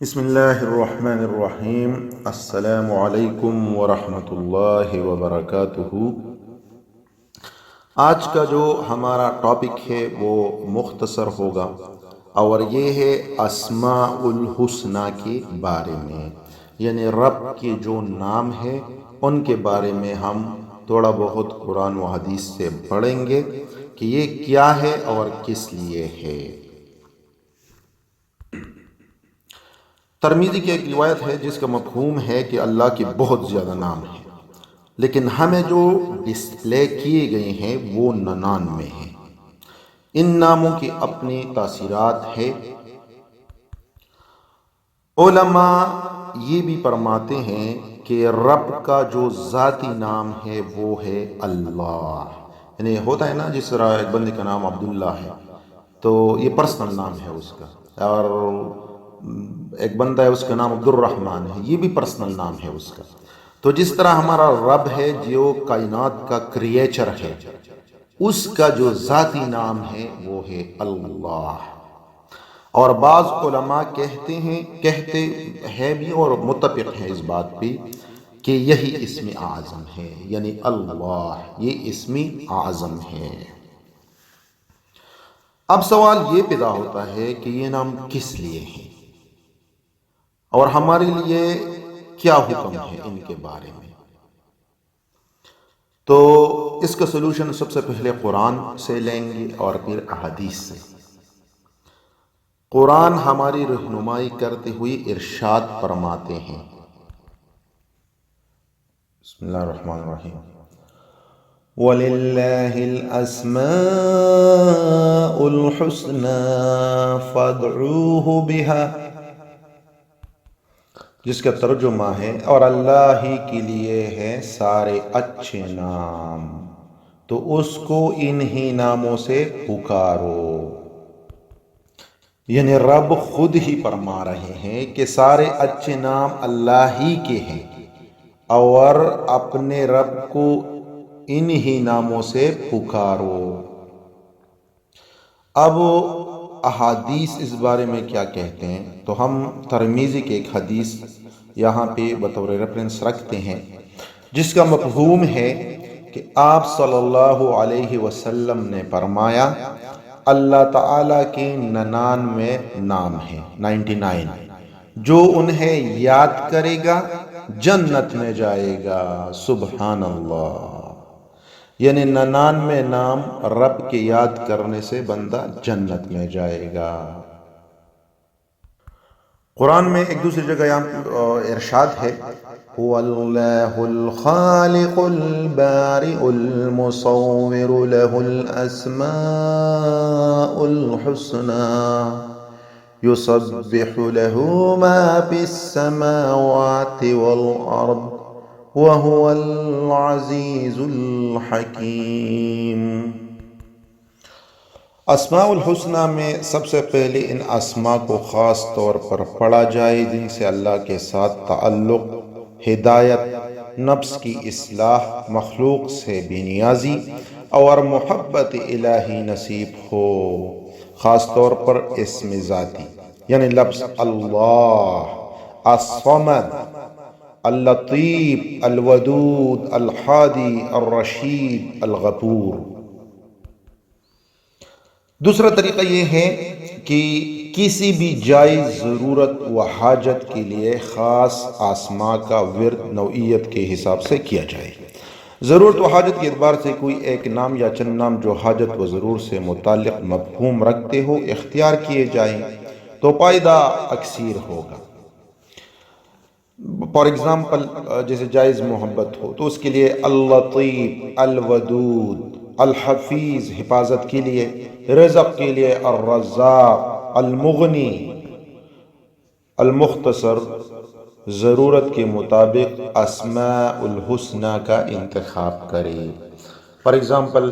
بسم اللہ الرحمن الرحیم۔ السلام علیکم ورحمۃ اللہ وبرکاتہ۔ آج کا جو ہمارا ٹاپک ہے وہ مختصر ہوگا اور یہ ہے اسماء الحسنہ کے بارے میں، یعنی رب کے جو نام ہے ان کے بارے میں ہم تھوڑا بہت قرآن و حدیث سے پڑھیں گے کہ یہ کیا ہے اور کس لیے ہے۔ ترمذی کی ایک روایت ہے جس کا مفہوم ہے کہ اللہ کے بہت زیادہ نام ہیں، لیکن ہمیں جو ڈسپلے کیے گئے ہیں وہ 99 ہیں۔ ان ناموں کی اپنی تاثیرات ہے۔ علماء یہ بھی فرماتے ہیں کہ رب کا جو ذاتی نام ہے وہ ہے اللہ، یعنی ہوتا ہے نا جس طرح ایک بندے کا نام عبداللہ ہے تو یہ پرسنل نام ہے اس کا، اور ایک بندہ ہے اس کا نام عبد الرحمن ہے، یہ بھی پرسنل نام ہے اس کا۔ تو جس طرح ہمارا رب ہے جو کائنات کا کریچر ہے، اس کا جو ذاتی نام ہے وہ ہے اللہ۔ اور بعض علماء کہتے ہیں بھی اور متفق ہیں اس بات پہ کہ یہی اسم اعظم ہے، یعنی اللہ یہ اسم اعظم ہے۔ اب سوال یہ پیدا ہوتا ہے کہ یہ نام کس لیے ہیں اور ہمارے لیے کیا حکم ہے ان کے بارے میں۔ تو اس کا سلوشن سب سے پہلے قرآن سے لیں گے اور پھر احادیث سے۔ قرآن ہماری رہنمائی کرتے ہوئے ارشاد فرماتے ہیں، بسم اللہ الرحمن الرحیم، وَلِلَّهِ الْأَسْمَاءُ الْحُسْنَى فَادْعُوهُ بِهَا، جس کا ترجمہ ہے اور اللہ ہی کے لیے ہے سارے اچھے نام، تو اس کو انہی ناموں سے پکارو۔ یعنی رب خود ہی فرما رہے ہیں کہ سارے اچھے نام اللہ ہی کے ہیں اور اپنے رب کو انہی ناموں سے پکارو۔ اب احادیث اس بارے میں کیا کہتے ہیں، تو ہم ترمذی کے ایک حدیث یہاں پہ بطور ریفرنس رکھتے ہیں جس کا مفہوم ہے کہ آپ صلی اللہ علیہ وسلم نے فرمایا اللہ تعالیٰ کے 99 نام ہیں، 99، جو انہیں یاد کرے گا جنت میں جائے گا۔ سبحان اللہ، یعنی 99 نام رب کے یاد کرنے سے بندہ جنت میں جائے گا۔ قرآن میں ایک دوسری جگہ یہاں ارشاد ہے، هو اللہ الخالق البارئ المصور له الاسماء الحسنى يسبح له ما في السماوات والارض وهو العزیز الحکیم۔ اسماء الحسنہ میں سب سے پہلے ان اسماء کو خاص طور پر پڑھا جائے جن سے اللہ کے ساتھ تعلق، ہدایت، نفس کی اصلاح، مخلوق سے بے نیازی اور محبت الہی نصیب ہو۔ خاص طور پر اسم ذاتی یعنی لفظ اللہ، الصمد، اللطیف، الودود، الحادی، الرشید، الغفور۔ دوسرا طریقہ یہ ہے کہ کسی بھی جائز ضرورت و حاجت کے لیے خاص اسماء کا ورد نوعیت کے حساب سے کیا جائے۔ ضرورت و حاجت کے اعتبار سے کوئی ایک نام یا چند نام جو حاجت و ضرور سے متعلق مفہوم رکھتے ہو اختیار کیے جائیں تو فائدہ اکثیر ہوگا۔ فار ایگزامپل جیسے جائز محبت ہو تو اس کے لیے اللطیف، الودود، الحفیظ حفاظت کے لیے، رزق کے لیے الرزاق، المغنی، المختصر ضرورت کے مطابق اسماء الحسنہ کا انتخاب کرے۔ فار ایگزامپل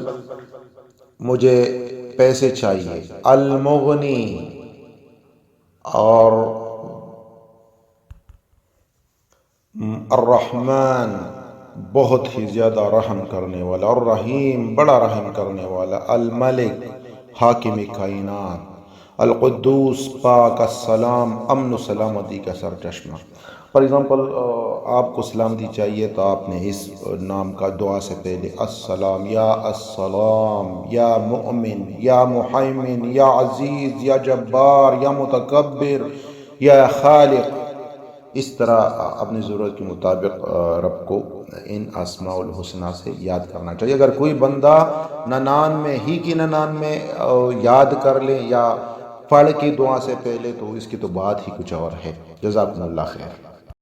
مجھے پیسے چاہیے، المغنی، اور الرحمن بہت ہی زیادہ رحم کرنے والا، الرحیم بڑا رحم کرنے والا، الملک حاکم کائنات، القدوس، پاک، السلام، امن و سلامتی کا سر چشمہ۔ فار ایگزامپل آپ کو سلامتی چاہیے تو آپ نے اس نام کا دعا سے پہلے السلام، یا مؤمن، یا محیمن، یا عزیز، یا جبار، یا متکبر، یا خالق، اس طرح اپنی ضرورت کے مطابق رب کو ان اسماء الحسنہ سے یاد کرنا چاہیے۔ اگر کوئی بندہ 99 میں یاد کر لے یا پڑھ کی دعا سے پہلے، تو اس کی تو بات ہی کچھ اور ہے۔ جزاکم اللہ خیر۔